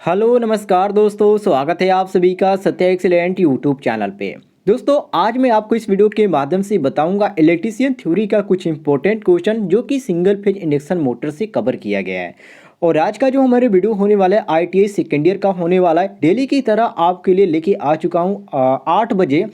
Hello नमस्कार दोस्तों, स्वागत है आप सभी का सत्य एक्सीलेंट यूट्यूब चैनल पे। दोस्तों आज मैं आपको इस वीडियो के माध्यम से बताऊंगा इलेक्ट्रीशियन थ्योरी का कुछ इंपॉर्टेंट क्वेश्चन जो कि सिंगल फेज इंडक्शन मोटर से कवर किया गया है। और आज का जो हमारे वीडियो होने वाला है आईटीआई सेकेंड ईयर का होने वाला है। डेली की तरह आपके लिए लेके आ चुका हूँ 8 बजे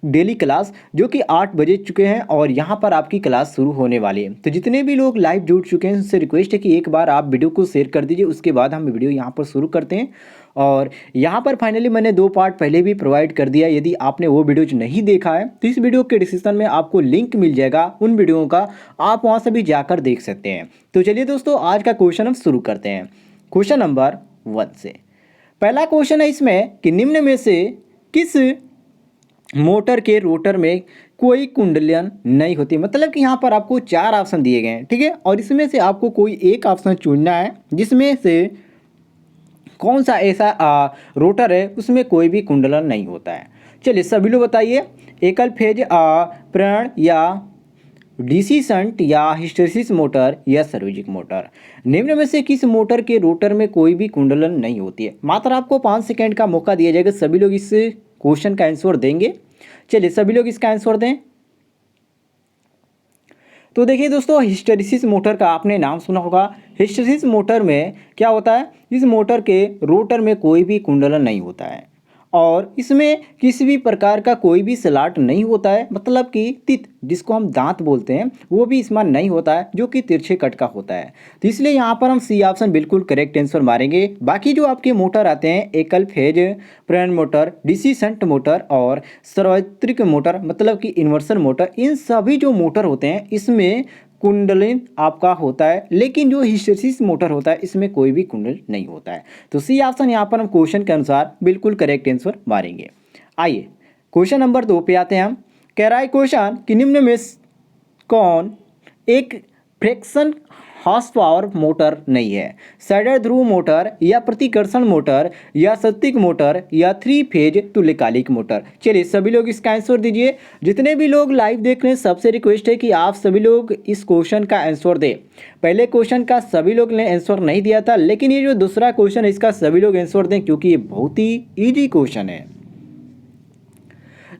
डेली क्लास, जो कि 8 बजे चुके हैं और यहाँ पर आपकी क्लास शुरू होने वाली है। तो जितने भी लोग लाइव जुड़ चुके हैं उनसे रिक्वेस्ट है कि एक बार आप वीडियो को शेयर कर दीजिए, उसके बाद हम वीडियो यहाँ पर शुरू करते हैं। और यहाँ पर फाइनली मैंने 2 पार्ट पहले भी प्रोवाइड कर दिया। यदि आपने वो वीडियोज नहीं देखा है तो इस वीडियो के डिस्क्रिप्शन में आपको लिंक मिल जाएगा उन वीडियो का, आप वहाँ से भी जाकर देख सकते हैं। तो चलिए दोस्तों आज का क्वेश्चन हम शुरू करते हैं क्वेश्चन नंबर 1 से। पहला क्वेश्चन है इसमें कि निम्न में से किस मोटर के रोटर में कोई कुंडलियन नहीं होती। मतलब कि यहाँ पर आपको 4 ऑप्शन दिए गए हैं, ठीक है, और इसमें से आपको कोई एक ऑप्शन चुनना है जिसमें से कौन सा ऐसा रोटर है उसमें कोई भी कुंडलन नहीं होता है। चलिए सभी लोग बताइए, एकल फेज प्रेरण या डीसी शंट या हिस्टैरिसीस मोटर या सर्वोजिक मोटर। निम्न में से किस मोटर के रोटर में कोई भी कुंडलन नहीं होती है। मात्र आपको 5 सेकेंड का मौका दिया जाएगा, सभी लोग इस क्वेश्चन का आंसर देंगे। चलिए सभी लोग इसका आंसर दें। तो देखिए दोस्तों, हिस्टैरिसीस मोटर का आपने नाम सुना होगा। हिस्टैरिसीस मोटर में क्या होता है, इस मोटर के रोटर में कोई भी कुंडलन नहीं होता है और इसमें किसी भी प्रकार का कोई भी स्लॉट नहीं होता है। मतलब कि तित जिसको हम दांत बोलते हैं वो भी इसमें नहीं होता है, जो कि तिरछे कट का होता है। तो इसलिए यहाँ पर हम सी ऑप्शन बिल्कुल करेक्ट आंसर मारेंगे। बाकी जो आपके मोटर आते हैं एकल फेज प्रेरण मोटर, डीसी शंट मोटर और सर्वत्रिक मोटर मतलब कि इन्वर्सन मोटर, इन सभी जो मोटर होते हैं इसमें कुंडलिन आपका होता है, लेकिन जो हिस्टैरिसीस मोटर होता है इसमें कोई भी कुंडल नहीं होता है। तो सी ऑप्शन यहाँ पर हम क्वेश्चन के अनुसार बिल्कुल करेक्ट आंसर मारेंगे। आइए क्वेश्चन नंबर 2 पे आते हैं हम। कह रहा है क्वेश्चन कि निम्न में कौन एक फ्रिक्शन हॉर्स पावर मोटर नहीं है। सैडर ध्रुव मोटर या प्रतिकर्षण मोटर या सत्तिक मोटर या 3 फेज तुल्यकालिक मोटर। चलिए सभी लोग इसका आंसर दीजिए। जितने भी लोग लाइव देख रहे हैं सबसे रिक्वेस्ट है कि आप सभी लोग इस क्वेश्चन का आंसर दें। पहले क्वेश्चन का सभी लोग ने आंसर नहीं दिया था, लेकिन ये जो दूसरा क्वेश्चन है इसका सभी लोग आंसर दें क्योंकि ये बहुत ही ईजी क्वेश्चन है।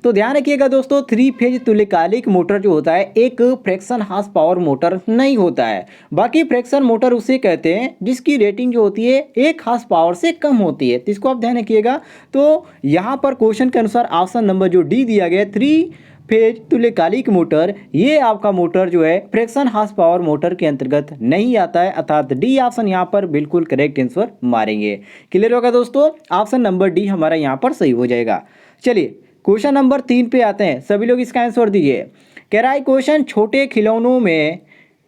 तो ध्यान रखिएगा दोस्तों, 3 फेज तुल्यकालिक मोटर जो होता है एक फ्रैक्शन हॉर्स पावर मोटर नहीं होता है। बाकी फ्रैक्शन मोटर उसे कहते हैं जिसकी रेटिंग जो होती है 1 हॉर्स पावर से कम होती है। तो इसको आप ध्यान रखिएगा। तो यहाँ पर क्वेश्चन के अनुसार ऑप्शन नंबर जो डी दिया गया 3 फेज तुल्यकालिक मोटर, ये आपका मोटर जो है फ्रैक्शन हॉर्स पावर मोटर के अंतर्गत नहीं आता है, अर्थात डी ऑप्शन यहाँ पर बिल्कुल करेक्ट आंसर मारेंगे। क्लियर होगा दोस्तों, ऑप्शन नंबर डी हमारा यहाँ पर सही हो जाएगा। चलिए क्वेश्चन नंबर 3 पे आते हैं, सभी लोग इसका आंसर दीजिए। कह रहा है क्वेश्चन छोटे खिलौनों में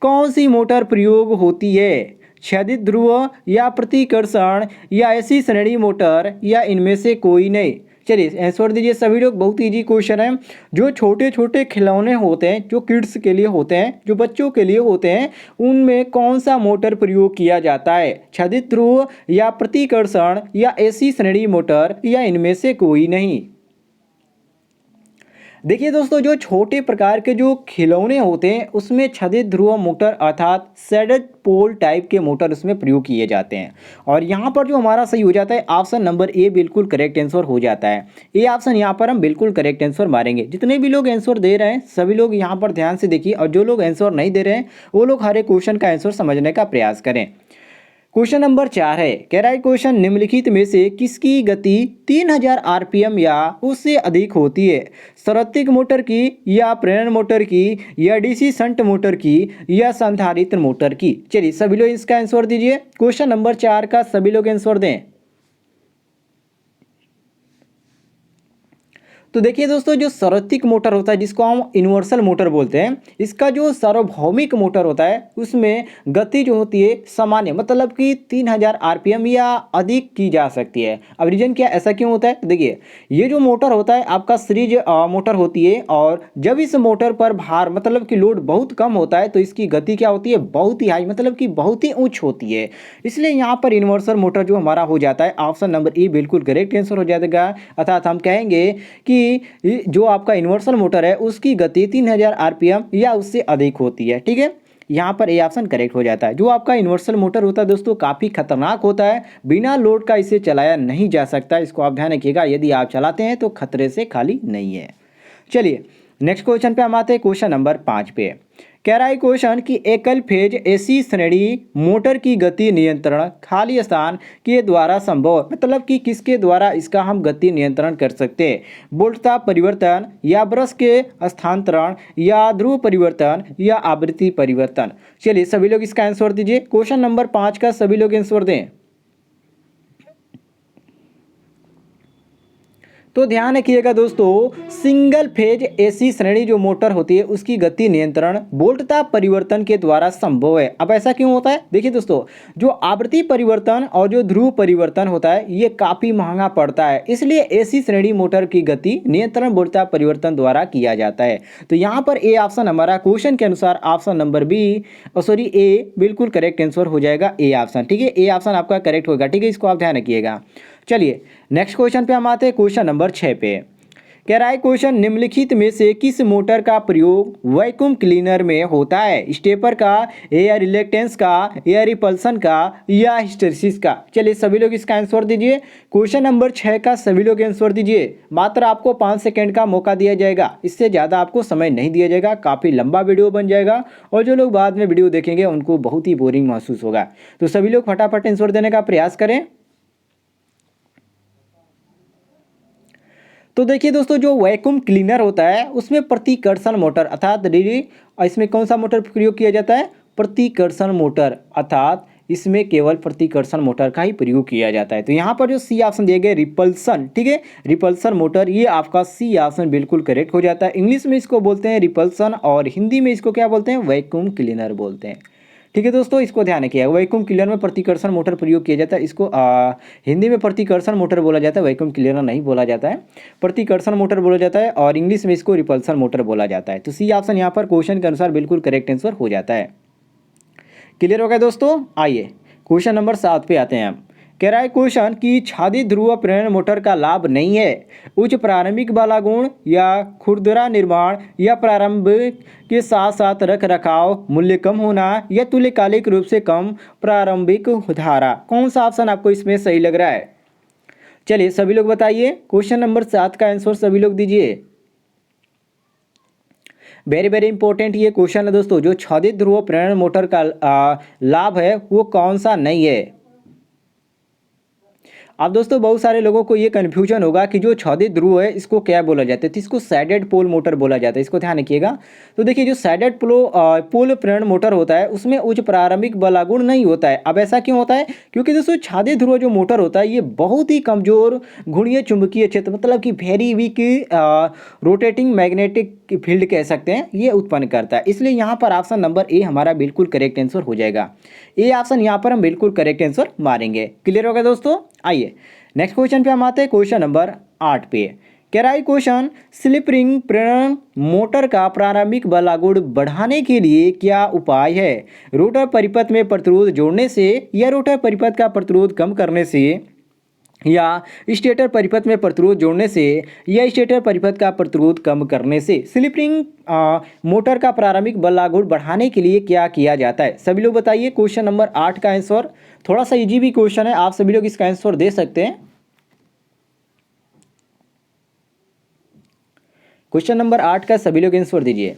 कौन सी मोटर प्रयोग होती है। क्षैतिज ध्रुव या प्रतिकर्षण या ऐसी श्रेणी मोटर या इनमें से कोई नहीं। चलिए आंसर दीजिए सभी लोग, बहुत इजी क्वेश्चन है। जो छोटे छोटे खिलौने होते हैं जो किड्स के लिए होते हैं, जो बच्चों के लिए होते हैं, उनमें कौन सा मोटर प्रयोग किया जाता है। क्षैतिज ध्रुव या प्रतिकर्षण या ऐसी श्रेणी मोटर या इनमें से कोई नहीं। देखिए दोस्तों, जो छोटे प्रकार के जो खिलौने होते हैं उसमें क्षैतिज ध्रुव मोटर अर्थात सैडल पोल टाइप के मोटर उसमें प्रयोग किए जाते हैं। और यहाँ पर जो हमारा सही हो जाता है ऑप्शन नंबर ए बिल्कुल करेक्ट आंसर हो जाता है। ए ऑप्शन यहाँ पर हम बिल्कुल करेक्ट आंसर मारेंगे। जितने भी लोग आंसर दे रहे हैं सभी लोग यहाँ पर ध्यान से देखिए, और जो लोग आंसर नहीं दे रहे हैं वो लोग हर एक क्वेश्चन का आंसर समझने का प्रयास करें। क्वेश्चन नंबर 4 है, कह रहा है क्वेश्चन निम्नलिखित में से किसकी गति 3000 आरपीएम या उससे अधिक होती है। सर्वत्रिक मोटर की या प्रेरण मोटर की या डीसी शंट मोटर की या संधारित्र मोटर की। चलिए सभी लोग इसका आंसर दीजिए। क्वेश्चन नंबर 4 का सभी लोग आंसर दें। तो देखिए दोस्तों, जो सर्वत्रिक मोटर होता है जिसको हम यूनिवर्सल मोटर बोलते हैं, इसका जो सार्वभौमिक मोटर होता है उसमें गति जो होती है सामान्य मतलब कि 3000 आरपीएम या अधिक की जा सकती है। अब रीजन क्या, ऐसा क्यों होता है, देखिए ये जो मोटर होता है आपका सीरीज मोटर होती है, और जब इस मोटर पर भार मतलब कि लोड बहुत कम होता है तो इसकी गति क्या होती है, बहुत ही हाई मतलब कि बहुत ही उच्च होती है। इसलिए यहाँ पर यूनिवर्सल मोटर जो हमारा हो जाता है ऑप्शन नंबर ए बिल्कुल करेक्ट आंसर हो जाएगा। अर्थात हम कहेंगे कि जो आपका यूनिवर्सल मोटर है उसकी गति 3000 आरपीएम या उससे अधिक होती है। ठीक है, यहाँ पर ए ऑप्शन करेक्ट हो जाता है। जो आपका यूनिवर्सल मोटर होता है दोस्तों काफ़ी खतरनाक होता है, बिना लोड का इसे चलाया नहीं जा सकता, इसको आप ध्यान रखिएगा। यदि आप चलाते हैं तो खतरे से खाली नहीं है। चलिए नेक्स्ट क्वेश्चन पे हम आते हैं, क्वेश्चन नंबर 5 पे। कह रहा है क्वेश्चन कि एकल फेज एसी श्रेणी मोटर की गति नियंत्रण खाली स्थान के द्वारा संभव है। मतलब कि किसके द्वारा इसका हम गति नियंत्रण कर सकते हैं? वोल्टता परिवर्तन या ब्रश के स्थानांतरण या ध्रुव परिवर्तन या आवृत्ति परिवर्तन। चलिए सभी लोग इसका आंसर दीजिए। क्वेश्चन नंबर 5 का सभी लोग आंसर दें। तो ध्यान रखिएगा दोस्तों, सिंगल फेज एसी श्रेणी जो मोटर होती है उसकी गति नियंत्रण वोल्टता परिवर्तन के द्वारा संभव है। अब ऐसा क्यों होता है? देखिए दोस्तों, जो आवृत्ति परिवर्तन और जो ध्रुव परिवर्तन होता है ये काफ़ी महंगा पड़ता है, इसलिए एसी श्रेणी मोटर की गति नियंत्रण वोल्टता परिवर्तन द्वारा किया जाता है। तो यहाँ पर ए ऑप्शन हमारा क्वेश्चन के अनुसार ऑप्शन नंबर ए बिल्कुल करेक्ट आंसर हो जाएगा, ए ऑप्शन। ठीक है, ए ऑप्शन आपका करेक्ट होगा। ठीक है, इसको आप ध्यान रखिएगा। चलिए नेक्स्ट क्वेश्चन पे हम आते हैं, क्वेश्चन नंबर 6 पे। कह रहा है क्वेश्चन निम्नलिखित में से किस मोटर का प्रयोग वैक्यूम क्लीनर में होता है? स्टेपर का, एयर रिलेक्टेंस का, एयर रिपल्सन का या हिस्टेरिसिस का? चलिए सभी लोग इसका आंसर दीजिए। क्वेश्चन नंबर 6 का सभी लोग आंसर दीजिए। मात्र आपको 5 सेकेंड का मौका दिया जाएगा, इससे ज़्यादा आपको समय नहीं दिया जाएगा। काफ़ी लंबा वीडियो बन जाएगा और जो लोग बाद में वीडियो देखेंगे उनको बहुत ही बोरिंग महसूस होगा। तो सभी लोग फटाफट आंसर देने का प्रयास करें। तो देखिए दोस्तों, जो वैक्यूम क्लीनर होता है उसमें प्रतिकर्षण मोटर अर्थात इसमें कौन सा मोटर प्रयोग किया जाता है? प्रतिकर्षण मोटर, अर्थात इसमें केवल प्रतिकर्षण मोटर का ही प्रयोग किया जाता है। तो यहाँ पर जो सी ऑप्शन दिए गए रिपल्सन, ठीक है, रिपल्सन मोटर, ये आपका सी ऑप्शन बिल्कुल करेक्ट हो जाता है। इंग्लिश में इसको बोलते हैं रिपल्सन और हिंदी में इसको क्या बोलते हैं? वैक्यूम क्लीनर बोलते हैं। ठीक है दोस्तों, इसको ध्यान रखिएगा। वैक्यूम क्लीनर में प्रतिकर्षण मोटर प्रयोग किया जाता है। इसको हिंदी में प्रतिकर्षण मोटर बोला जाता है, वैक्यूम क्लीनर नहीं बोला जाता है, प्रतिकर्षण मोटर बोला जाता है और इंग्लिश में इसको रिपल्सन मोटर बोला जाता है। तो सी ऑप्शन यहाँ पर क्वेश्चन के अनुसार बिल्कुल करेक्ट आंसर हो जाता है। क्लियर हो गया दोस्तों? आइए क्वेश्चन नंबर 7 पे आते हैं हम। कह रहा है क्वेश्चन कि छादित ध्रुव प्रेरण मोटर का लाभ नहीं है। उच्च प्रारंभिक बाला गुण या खुरदरा निर्माण या प्रारंभ के साथ साथ रख रखाव मूल्य कम होना या तुल्यकालिक रूप से कम प्रारंभिक धारा। कौन सा ऑप्शन आपको इसमें सही लग रहा है? चलिए सभी लोग बताइए। क्वेश्चन नंबर 7 का आंसर सभी लोग दीजिए। वेरी वेरी इंपॉर्टेंट ये क्वेश्चन है दोस्तों। जो छादित ध्रुव प्रेरण मोटर का लाभ है वो कौन सा नहीं है? अब दोस्तों बहुत सारे लोगों को ये कन्फ्यूजन होगा कि जो छादित ध्रुव है इसको क्या बोला जाता है? तो इसको सैडेड पोल मोटर बोला जाता है, इसको ध्यान रखिएगा। तो देखिए जो सैडेड पोल प्रेरण मोटर होता है उसमें उच्च प्रारंभिक बलागुण नहीं होता है। अब ऐसा क्यों होता है? क्योंकि दोस्तों छादित ध्रुव जो मोटर होता है ये बहुत ही कमजोर घुड़ीय चुंबकीय क्षेत्र, मतलब कि very weak rotating magnetic field कह सकते हैं, ये उत्पन्न करता है। इसलिए यहाँ पर ऑप्शन नंबर ए हमारा बिल्कुल करेक्ट आंसर हो जाएगा। ए ऑप्शन यहाँ पर हम बिल्कुल करेक्ट आंसर मारेंगे। क्लियर हो गया दोस्तों? आइए नेक्स्ट क्वेश्चन पे हम आते हैं, क्वेश्चन नंबर 8 पे। कह रहा है क्वेश्चन स्लिप रिंग प्रेरण मोटर का प्रारंभिक बलागुण बढ़ाने के लिए क्या उपाय है? रोटर परिपथ में प्रतिरोध जोड़ने से या रोटर परिपथ का प्रतिरोध कम करने से या स्टेटर परिपथ में प्रतिरोध जोड़ने से या स्टेटर परिपथ का प्रतिरोध कम करने से। स्लिप रिंग मोटर का प्रारंभिक बलागुण बढ़ाने के लिए क्या किया जाता है? सभी लोग बताइए। क्वेश्चन नंबर 8 का आंसर थोड़ा सा इजी भी क्वेश्चन है, आप सभी लोग इसका आंसर दे सकते हैं। क्वेश्चन नंबर 8 का सभी लोग आंसर दीजिए।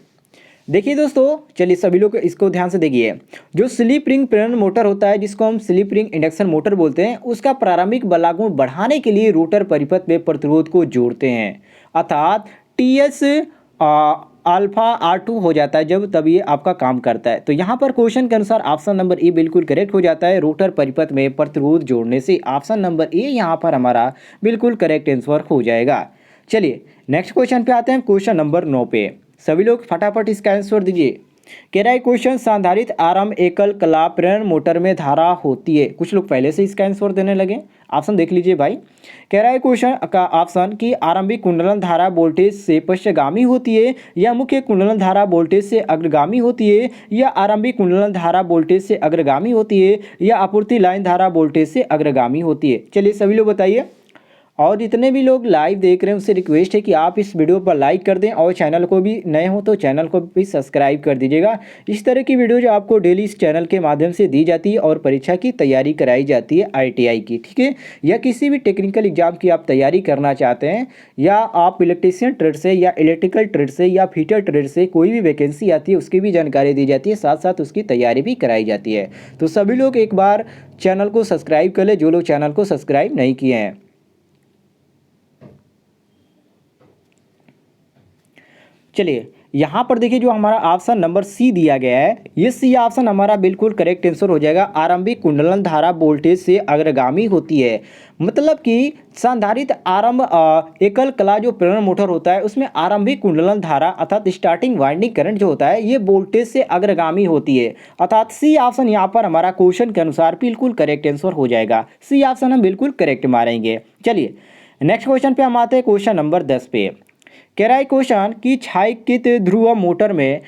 देखिए दोस्तों, चलिए सभी लोग इसको ध्यान से देखिए। जो स्लिप रिंग प्रेरण मोटर होता है जिसको हम स्लिप रिंग इंडक्शन मोटर बोलते हैं, उसका प्रारंभिक बलागुण बढ़ाने के लिए रोटर परिपथ में प्रतिरोध को जोड़ते हैं, अर्थात टीएस अल्फा R2 हो जाता है जब तब ये आपका काम करता है। तो यहाँ पर क्वेश्चन के अनुसार ऑप्शन नंबर ए बिल्कुल करेक्ट हो जाता है। रोटर परिपथ में प्रतिरोध जोड़ने से ऑप्शन नंबर ए यहाँ पर हमारा बिल्कुल करेक्ट आंसर हो जाएगा। चलिए नेक्स्ट क्वेश्चन पे आते हैं, क्वेश्चन नंबर 9 पे। सभी लोग फटाफट इसका आंसर दीजिए। कह रहा है क्वेश्चन संधारित आरंभ एकल कला प्रेरण मोटर में धारा होती है। कुछ लोग पहले से इसका आंसर देने लगे, ऑप्शन देख लीजिए भाई। कह रहा है क्वेश्चन का ऑप्शन कि आरंभिक कुंडलन धारा वोल्टेज से पश्चगामी होती है या मुख्य कुंडलन धारा वोल्टेज से अग्रगामी होती है या आरंभिक कुंडलन धारा वोल्टेज से अग्रगामी होती है या आपूर्ति लाइन धारा वोल्टेज से अग्रगामी होती है। चलिए सभी लोग बताइए। और जितने भी लोग लाइव देख रहे हैं उससे रिक्वेस्ट है कि आप इस वीडियो पर लाइक कर दें और चैनल को भी नए हो तो चैनल को भी सब्सक्राइब कर दीजिएगा। इस तरह की वीडियो जो आपको डेली इस चैनल के माध्यम से दी जाती है और परीक्षा की तैयारी कराई जाती है ITI की, ठीक है, या किसी भी टेक्निकल एग्जाम की आप तैयारी करना चाहते हैं, या आप इलेक्ट्रीशियन ट्रेड से या इलेक्ट्रिकल ट्रेड से या फिटर ट्रेड से कोई भी वैकेंसी आती है उसकी भी जानकारी दी जाती है, साथ साथ उसकी तैयारी भी कराई जाती है। तो सभी लोग एक बार चैनल को सब्सक्राइब कर ले जो लोग चैनल को सब्सक्राइब नहीं किए हैं। चलिए यहाँ पर देखिए जो हमारा ऑप्शन नंबर सी दिया गया है, ये सी ऑप्शन हमारा बिल्कुल करेक्ट आंसर हो जाएगा। आरंभिक कुंडलन धारा वोल्टेज से अग्रगामी होती है, मतलब कि संधारित्र आरंभ एकल कला जो प्रेरण मोटर होता है उसमें आरंभिक कुंडलन धारा अर्थात स्टार्टिंग वाइंडिंग करंट जो होता है ये वोल्टेज से अग्रगामी होती है, अर्थात सी ऑप्शन यहाँ पर हमारा क्वेश्चन के अनुसार बिल्कुल करेक्ट आंसर हो जाएगा। सी ऑप्शन हम बिल्कुल करेक्ट मारेंगे। चलिए नेक्स्ट क्वेश्चन पे हम आते हैं, क्वेश्चन नंबर 10 पे। कह रहा है क्वेश्चन कि छायांकित ध्रुव मोटर में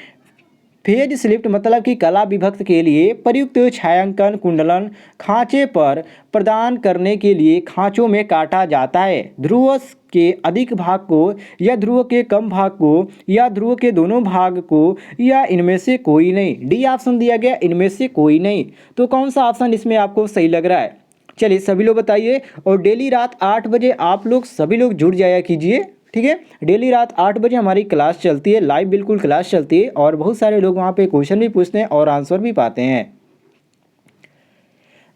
फेज शिफ्ट मतलब कि कला विभक्त के लिए प्रयुक्त छायांकन कुंडलन खांचे पर प्रदान करने के लिए खांचों में काटा जाता है। ध्रुव के अधिक भाग को या ध्रुव के कम भाग को या ध्रुव के दोनों भाग को या इनमें से कोई नहीं। डी ऑप्शन दिया गया इनमें से कोई नहीं। तो कौन सा ऑप्शन इसमें आपको सही लग रहा है? चलिए सभी लोग बताइए, और डेली रात 8 बजे आप लोग सभी लोग जुड़ जाया कीजिए, ठीक है। डेली रात 8 बजे हमारी क्लास चलती है, लाइव बिल्कुल क्लास चलती है और बहुत सारे लोग वहाँ पे क्वेश्चन भी पूछते हैं और आंसर भी पाते हैं।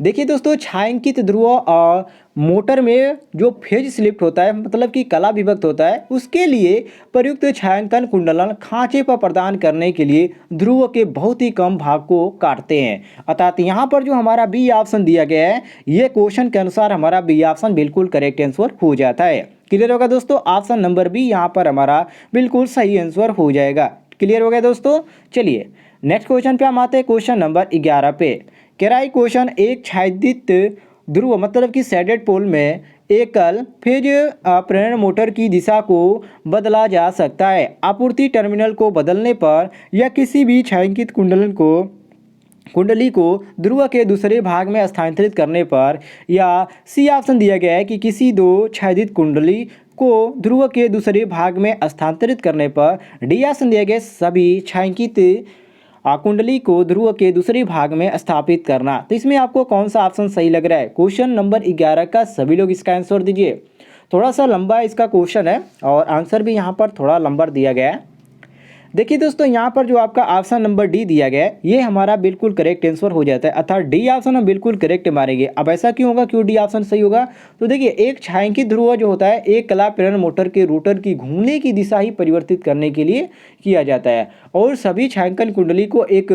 देखिए दोस्तों, छायांकित ध्रुव मोटर में जो फेज स्लिप्ट होता है मतलब कि कला विभक्त होता है उसके लिए प्रयुक्त छायांकन कुंडलन खांचे पर प्रदान करने के लिए ध्रुव के बहुत ही कम भाग को काटते हैं, अर्थात यहाँ पर जो हमारा बी ऑप्शन दिया गया है ये क्वेश्चन के अनुसार हमारा बी ऑप्शन बिल्कुल करेक्ट आंसर हो जाता है। क्लियर होगा दोस्तों? ऑप्शन नंबर बी यहाँ पर हमारा बिल्कुल सही आंसर हो जाएगा। क्लियर हो गया दोस्तों? चलिए नेक्स्ट क्वेश्चन पे हम आते हैं, क्वेश्चन नंबर 11 पे। कह रहा है क्वेश्चन एक छायांकित ध्रुव मतलब कि सैडेड पोल में एकल फेज प्रेरण मोटर की दिशा को बदला जा सकता है। आपूर्ति टर्मिनल को बदलने पर या किसी भी छायांकित कुंडली को ध्रुव के दूसरे भाग में स्थानांतरित करने पर, या सी ऑप्शन दिया गया है कि किसी दो छायांकित कुंडली को ध्रुव के दूसरे भाग में स्थानांतरित करने पर। डी ऑप्शन दिया गया सभी छायांकित कुंडली को ध्रुव के दूसरे भाग में स्थापित करना। तो इसमें आपको कौन सा ऑप्शन सही लग रहा है? क्वेश्चन नंबर 11 का सभी लोग इसका आंसर दीजिए। थोड़ा सा लंबा इसका क्वेश्चन है और आंसर भी यहाँ पर थोड़ा लंबा दिया गया है। देखिए दोस्तों, यहाँ पर जो आपका ऑप्शन नंबर डी दिया गया है ये हमारा बिल्कुल करेक्ट आंसर हो जाता है, अर्थात डी ऑप्शन हम बिल्कुल करेक्ट मारेंगे। अब ऐसा क्यों होगा, क्यों डी ऑप्शन सही होगा? तो देखिए एक छायांकित ध्रुव जो होता है एक कला प्रेरण मोटर के रोटर की घूमने की दिशा ही परिवर्तित करने के लिए किया जाता है, और सभी छायांकन कुंडली को एक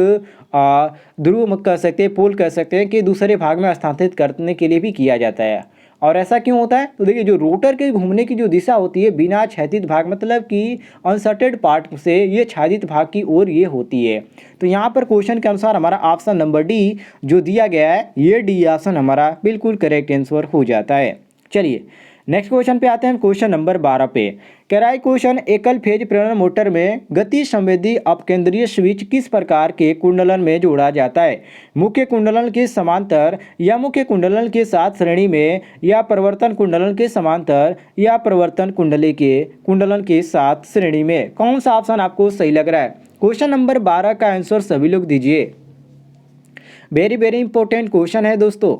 ध्रुव कह सकते हैं, पोल कह सकते हैं कि दूसरे भाग में स्थानांतरित करने के लिए भी किया जाता है। और ऐसा क्यों होता है? तो देखिए जो रोटर के घूमने की जो दिशा होती है बिना क्षैतिज भाग मतलब कि अनसर्टेड पार्ट से ये क्षैतिज भाग की ओर ये होती है। तो यहाँ पर क्वेश्चन के अनुसार हमारा ऑप्शन नंबर डी जो दिया गया है ये डी ऑप्शन हमारा बिल्कुल करेक्ट आंसर हो जाता है। चलिए नेक्स्ट क्वेश्चन पे आते हैं, क्वेश्चन नंबर 12 पे। कह रहा है क्वेश्चन एकल फेज प्रेरण मोटर में गति संवेदी अपकेंद्रीय स्विच किस प्रकार के कुंडलन में जोड़ा जाता है? मुख्य कुंडलन के समांतर या मुख्य कुंडलन के साथ श्रेणी में, या परिवर्तन कुंडलन के समांतर या परिवर्तन कुंडलन के साथ श्रेणी में। कौन सा ऑप्शन आपको सही लग रहा है? क्वेश्चन नंबर 12 का आंसर सभी लोग दीजिए। वेरी वेरी इंपॉर्टेंट क्वेश्चन है दोस्तों,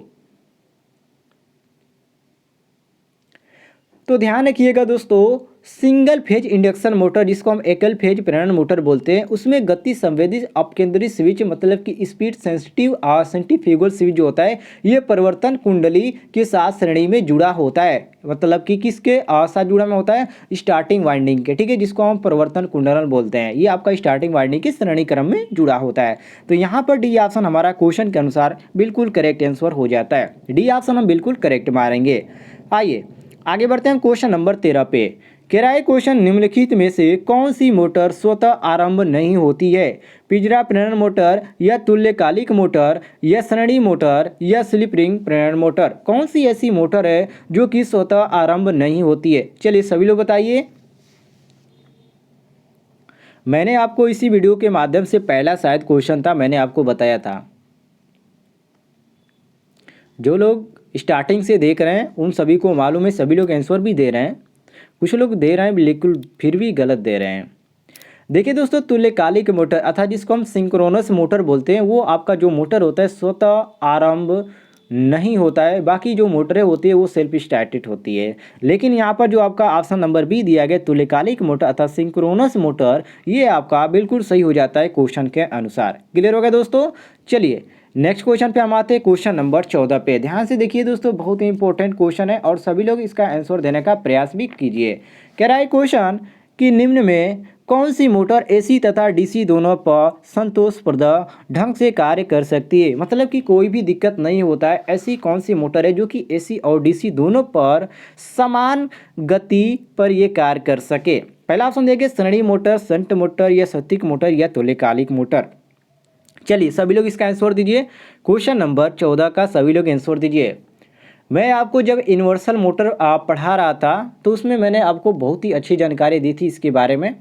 तो ध्यान रखिएगा दोस्तों। सिंगल फेज इंडक्शन मोटर जिसको हम एकल फेज प्रेरण मोटर बोलते हैं उसमें गति संवेदी अपकेंद्री स्विच मतलब कि स्पीड सेंसिटिव सेंट्रीफ्यूगल स्विच जो होता है ये परिवर्तन कुंडली के साथ श्रेणी में जुड़ा होता है, मतलब कि किसके साथ जुड़ा में होता है? स्टार्टिंग वाइंडिंग के, ठीक है, जिसको हम परिवर्तन कुंडलन बोलते हैं। ये आपका स्टार्टिंग वाइंडिंग के श्रेणी क्रम में जुड़ा होता है। तो यहाँ पर डी ऑप्शन हमारा क्वेश्चन के अनुसार बिल्कुल करेक्ट आंसर हो जाता है। डी ऑप्शन हम बिल्कुल करेक्ट मारेंगे। आइए आगे बढ़ते हैं, क्वेश्चन नंबर 13 पे। कह रहा है क्वेश्चन निम्नलिखित में से कौन सी मोटर स्वतः आरंभ नहीं होती है? पिंजरा प्रेरण मोटर या तुल्यकालिक मोटर या श्रेणी मोटर या स्लिप रिंग प्रेरण मोटर। कौन सी ऐसी मोटर है जो कि स्वतः आरंभ नहीं होती है? चलिए सभी लोग बताइए। मैंने आपको इसी वीडियो के माध्यम से पहला शायद क्वेश्चन था मैंने आपको बताया था। जो लोग स्टार्टिंग से देख रहे हैं उन सभी को मालूम है, सभी लोग आंसर भी दे रहे हैं, कुछ लोग दे रहे हैं बिल्कुल फिर भी गलत दे रहे हैं। देखिए दोस्तों, तुल्यकालिक मोटर अर्थात जिसको हम सिंक्रोनस मोटर बोलते हैं, वो आपका जो मोटर होता है स्वतः आरंभ नहीं होता है। बाकी जो मोटरें होती है वो सेल्फ स्टार्टेड होती है। लेकिन यहाँ पर जो आपका ऑप्शन नंबर बी दिया गया तुल्यकालिक मोटर अर्थात सिंक्रोनस मोटर, ये आपका बिल्कुल सही हो जाता है क्वेश्चन के अनुसार। क्लियर हो गया दोस्तों। चलिए नेक्स्ट क्वेश्चन पे हम आते हैं, क्वेश्चन नंबर 14 पे। ध्यान से देखिए दोस्तों, बहुत ही इंपॉर्टेंट क्वेश्चन है और सभी लोग इसका आंसर देने का प्रयास भी कीजिए। कह रहा है क्वेश्चन कि निम्न में कौन सी मोटर एसी तथा डीसी दोनों पर संतोषप्रद ढंग से कार्य कर सकती है। मतलब कि कोई भी दिक्कत नहीं होता है, ऐसी कौन सी मोटर है जो कि एसी और डीसी दोनों पर समान गति पर ये कार्य कर सके। पहला ऑप्शन देखिए सरणी मोटर, शंट मोटर या सटीक मोटर या तुल्यकालिक मोटर। चलिए सभी लोग इसका आंसर दीजिए। क्वेश्चन नंबर 14 का सभी लोग आंसर दीजिए। मैं आपको जब यूनिवर्सल मोटर पढ़ा रहा था तो उसमें मैंने आपको बहुत ही अच्छी जानकारी दी थी इसके बारे में,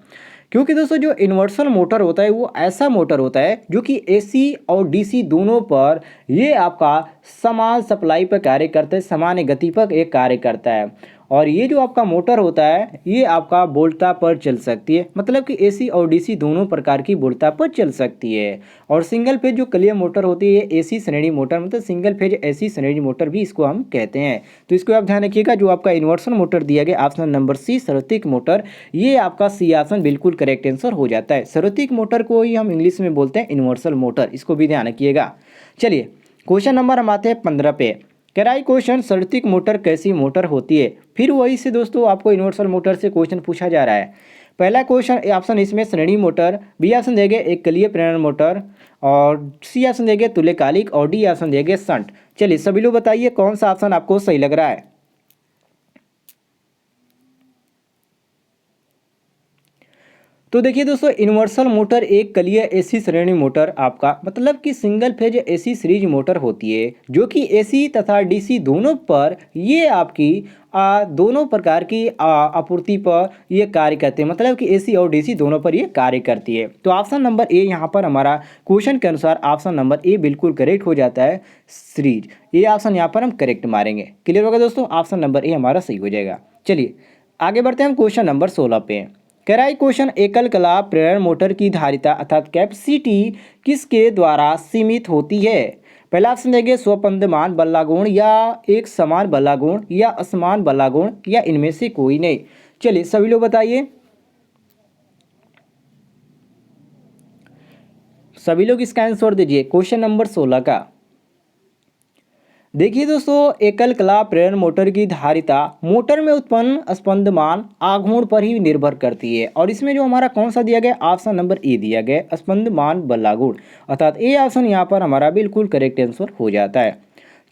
क्योंकि दोस्तों जो यूनिवर्सल मोटर होता है वो ऐसा मोटर होता है जो कि एसी और डीसी दोनों पर ये आपका समान सप्लाई पर कार्य करता है, समान गति पर एक कार्य करता है। और ये जो आपका मोटर होता है ये आपका वोल्टा पर चल सकती है, मतलब कि एसी और डीसी दोनों प्रकार की वोल्टा पर चल सकती है। और सिंगल फेज जो क्लियर मोटर होती है एसी श्रेणी मोटर, मतलब सिंगल फेज एसी श्रेणी मोटर भी इसको हम कहते हैं। तो इसको आप ध्यान रखिएगा। जो आपका यूनिवर्सल मोटर दिया गया ऑप्शन नंबर सी सर्वत्रिक मोटर, ये आपका सी ऑप्शन बिल्कुल करेक्ट आंसर हो जाता है। सर्वत्रिक मोटर को ही हम इंग्लिश में बोलते हैं यूनिवर्सल मोटर, इसको भी ध्यान रखिएगा। चलिए क्वेश्चन नंबर हम आते हैं 15 पे। कह रहा है क्वेश्चन सर्वत्रिक मोटर कैसी मोटर होती है। फिर वही से दोस्तों आपको यूनिवर्सल मोटर से क्वेश्चन पूछा जा रहा है। पहला क्वेश्चन ऑप्शन इसमें श्रेणी मोटर, बी ऑप्शन देंगे एक कलीय प्रेरण मोटर, और सी ऑप्शन देंगे तुल्यकालिक, और डी ऑप्शन देंगे शंट। चलिए सभी लोग बताइए कौन सा ऑप्शन आपको सही लग रहा है। तो देखिए दोस्तों, यूनिवर्सल मोटर एक कलीय एसी श्रेणी मोटर आपका मतलब कि single phase AC series motor होती है जो कि एसी तथा डीसी दोनों पर ये आपकी दोनों प्रकार की आपूर्ति पर ये कार्य करते हैं, मतलब कि एसी और डीसी दोनों पर ये कार्य करती है। तो ऑप्शन नंबर ए यहाँ पर हमारा क्वेश्चन के अनुसार ऑप्शन नंबर ए बिल्कुल करेक्ट हो जाता है, सीरीज। ये ऑप्शन यहाँ पर हम करेक्ट मारेंगे। क्लियर होगा दोस्तों, ऑप्शन नंबर ए हमारा सही हो जाएगा। चलिए आगे बढ़ते हैं हम क्वेश्चन नंबर 16 पे। कह रहा है क्वेश्चन एकल कला प्रेरण मोटर की धारिता अर्थात कैपेसिटी किसके द्वारा सीमित होती है। पहला ऑप्शन देंगे स्वपंदमान बल्लागुण, या एक समान बल्लागुण, या असमान बल्लागुण, या इनमें से कोई नहीं। चलिए सभी लोग बताइए, सभी लोग इसका आंसर दीजिए क्वेश्चन नंबर 16 का। देखिए दोस्तों, एकल कला प्रेरण मोटर की धारिता मोटर में उत्पन्न स्पंदमान आघूर्ण पर ही निर्भर करती है। और इसमें जो हमारा कौन सा दिया गया, ऑप्शन नंबर ए दिया गया स्पंदमान बल्लागुण, अर्थात ए ऑप्शन यहाँ पर हमारा बिल्कुल करेक्ट आंसर हो जाता है।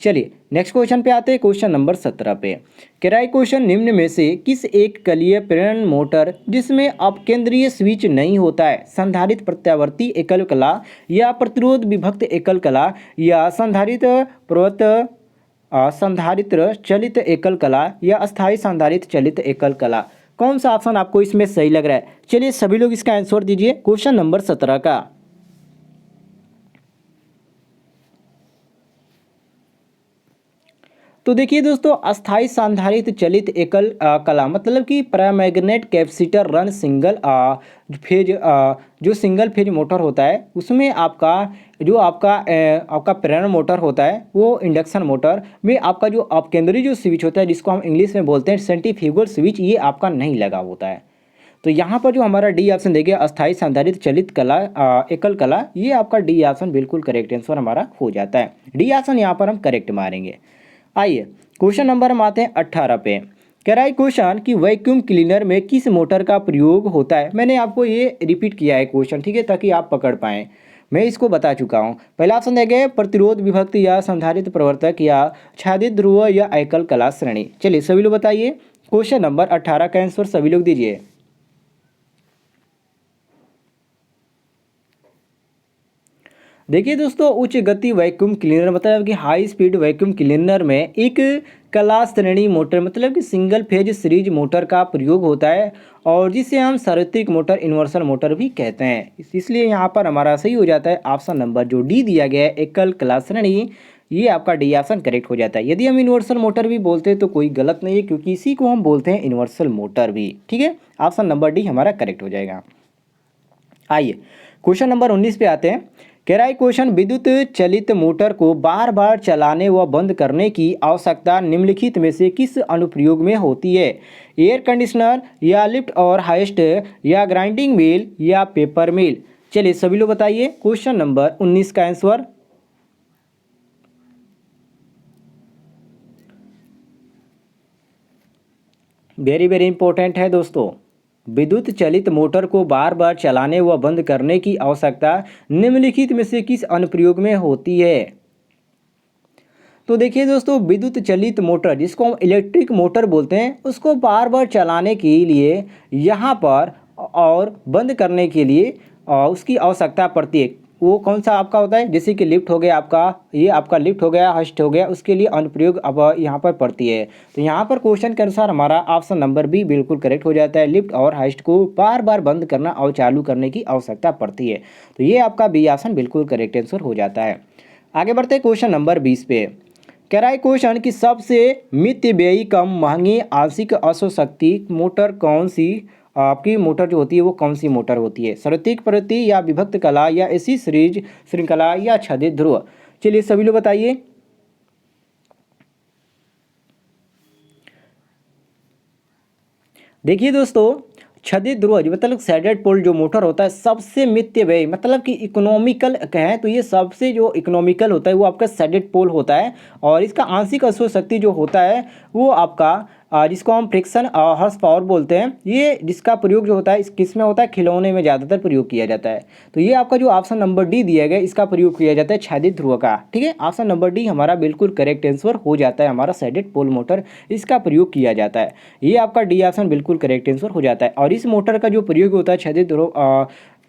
चलिए नेक्स्ट क्वेश्चन पे आते हैं, क्वेश्चन नंबर 17 पे। कह रहा है क्वेश्चन निम्न में से किस एक कलीय प्रेरण मोटर जिसमें अपकेंद्रीय स्विच नहीं होता है, संधारित प्रत्यावर्ती एकल कला, या प्रतिरोध विभक्त एकल कला, या संधारित प्रवृत्त संधारित चलित एकल कला, या अस्थायी संधारित चलित एकल कला, कौन सा ऑप्शन आपको इसमें सही लग रहा है। चलिए सभी लोग इसका आंसर दीजिए क्वेश्चन नंबर 17 का। तो देखिए दोस्तों, अस्थायी संधारित चलित एकल कला मतलब कि paramagnet capacitor run single phase जो सिंगल फेज मोटर होता है उसमें आपका जो आपका प्रेरण मोटर होता है वो इंडक्शन मोटर में आपका जो अपकेंद्रीय जो स्विच होता है जिसको हम इंग्लिश में बोलते हैं सेंट्रीफ्यूगल स्विच, ये आपका नहीं लगा होता है। तो यहाँ पर जो हमारा डी ऑप्शन देखिए अस्थायी संधारित चलित कला एकल कला, ये आपका डी ऑप्शन बिल्कुल करेक्ट आंसर हमारा हो जाता है। डी ऑप्शन यहाँ पर हम करेक्ट मारेंगे। आइए क्वेश्चन नंबर हम आते हैं 18 पे। कह रहा है क्वेश्चन कि वैक्यूम क्लीनर में किस मोटर का प्रयोग होता है। मैंने आपको ये रिपीट किया है क्वेश्चन, ठीक है, ताकि आप पकड़ पाएँ। मैं इसको बता चुका हूँ। पहला ऑप्शन देंगे प्रतिरोध विभक्त या संधारित प्रवर्तक, या छादित ध्रुव, या एकल कला श्रेणी। चलिए सभी लोग बताइए क्वेश्चन नंबर 18 का आंसर सभी लोग दीजिए। देखिए दोस्तों, उच्च गति वैक्यूम क्लीनर मतलब कि हाई स्पीड वैक्यूम क्लीनर में एक कला श्रेणी मोटर मतलब कि सिंगल फेज सीरीज मोटर का प्रयोग होता है, और जिसे हम सर्वत्रिक मोटर यूनिवर्सल मोटर भी कहते हैं। इसलिए यहाँ पर हमारा सही हो जाता है ऑप्शन नंबर जो डी दिया गया है एकल कला श्रेणी, ये आपका डी ऑप्शन करेक्ट हो जाता है। यदि हम यूनिवर्सल मोटर भी बोलते हैं तो कोई गलत नहीं है, क्योंकि इसी को हम बोलते हैं यूनिवर्सल मोटर भी। ठीक है, ऑप्शन नंबर डी हमारा करेक्ट हो जाएगा। आइए क्वेश्चन नंबर 19 पे आते हैं। कह रहा है क्वेश्चन, विद्युत चलित मोटर को बार बार चलाने व बंद करने की आवश्यकता निम्नलिखित में से किस अनुप्रयोग में होती है? एयर कंडीशनर या लिफ्ट और हाइस्ट या ग्राइंडिंग मिल या पेपर मिल? चलिए सभी लोग बताइए क्वेश्चन नंबर 19 का आंसर। वेरी वेरी इंपॉर्टेंट है दोस्तों। विद्युत चलित मोटर को बार बार चलाने व बंद करने की आवश्यकता निम्नलिखित में से किस अनुप्रयोग में होती है? तो देखिए दोस्तों, विद्युत चलित मोटर जिसको हम इलेक्ट्रिक मोटर बोलते हैं, उसको बार बार चलाने के लिए यहाँ पर और बंद करने के लिए उसकी आवश्यकता पड़ती है। वो कौन सा आपका होता है? जैसे कि लिफ्ट हो गया आपका, ये आपका लिफ्ट हो गया, हस्ट हो गया, उसके लिए अनुप्रयोग अब यहाँ पर पड़ती है। तो यहाँ पर क्वेश्चन के अनुसार हमारा ऑप्शन नंबर बी बिल्कुल करेक्ट हो जाता है। लिफ्ट और हस्ट को बार बार बंद करना और चालू करने की आवश्यकता पड़ती है। तो ये आपका बी ऑप्शन बिल्कुल करेक्ट आंसर हो जाता है। आगे बढ़ते हैं क्वेश्चन नंबर 20 पे। कह रहा है क्वेश्चन कि सबसे मितव्ययी कम महंगी आंशिक अश्वशक्ति मोटर कौन सी आपकी मोटर जो होती है वो कौन सी मोटर होती है? सर्वत्रिक प्रवृत्ति या विभक्त कला या एसी सीरीज श्रृंखला या छदित ध्रुव? चलिए सभी लोग बताइए। देखिए दोस्तों, छदित ध्रुव मतलब सैडेड पोल जो मोटर होता है सबसे मितव्ययी मतलब कि इकोनॉमिकल कहें तो ये सबसे जो इकोनॉमिकल होता है वो आपका सैडेड पोल होता है। और इसका आंशिक अश्वशक्ति जो होता है वो आपका जिसको हम फ्रिक्शन हॉर्स पावर बोलते हैं, ये जिसका प्रयोग जो होता है इस किस में होता है? खिलौने में ज़्यादातर प्रयोग किया जाता है। तो ये आपका जो ऑप्शन नंबर डी दिया गया इसका प्रयोग किया जाता है छादित ध्रुव का। ठीक है, ऑप्शन नंबर डी हमारा बिल्कुल करेक्ट आंसर हो जाता है। हमारा सैडेड पोल मोटर इसका प्रयोग किया जाता है। ये आपका डी ऑप्शन बिल्कुल करेक्ट आंसर हो जाता है। और इस मोटर का जो प्रयोग होता है छादित ध्रुव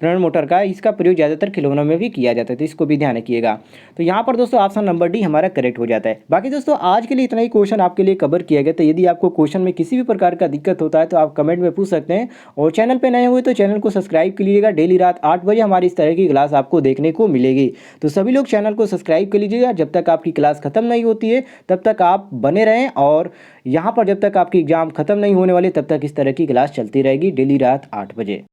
प्रेरण मोटर का, इसका प्रयोग ज़्यादातर खिलौनों में भी किया जाता है, तो इसको भी ध्यान रखिएगा। तो यहाँ पर दोस्तों ऑप्शन नंबर डी हमारा करेक्ट हो जाता है। बाकी दोस्तों आज के लिए इतना ही क्वेश्चन आपके लिए कवर किया गया। तो यदि आपको क्वेश्चन में किसी भी प्रकार का दिक्कत होता है तो आप कमेंट में पूछ सकते हैं। और चैनल पर नए हुए तो चैनल को सब्सक्राइब कर लीजिएगा। डेली रात 8 बजे हमारी इस तरह की क्लास आपको देखने को मिलेगी। तो सभी लोग चैनल को सब्सक्राइब कर लीजिएगा। जब तक आपकी क्लास खत्म नहीं होती है तब तक आप बने रहें। और यहाँ पर जब तक आपकी एग्जाम खत्म नहीं होने वाली तब तक इस तरह की क्लास चलती रहेगी डेली रात 8 बजे।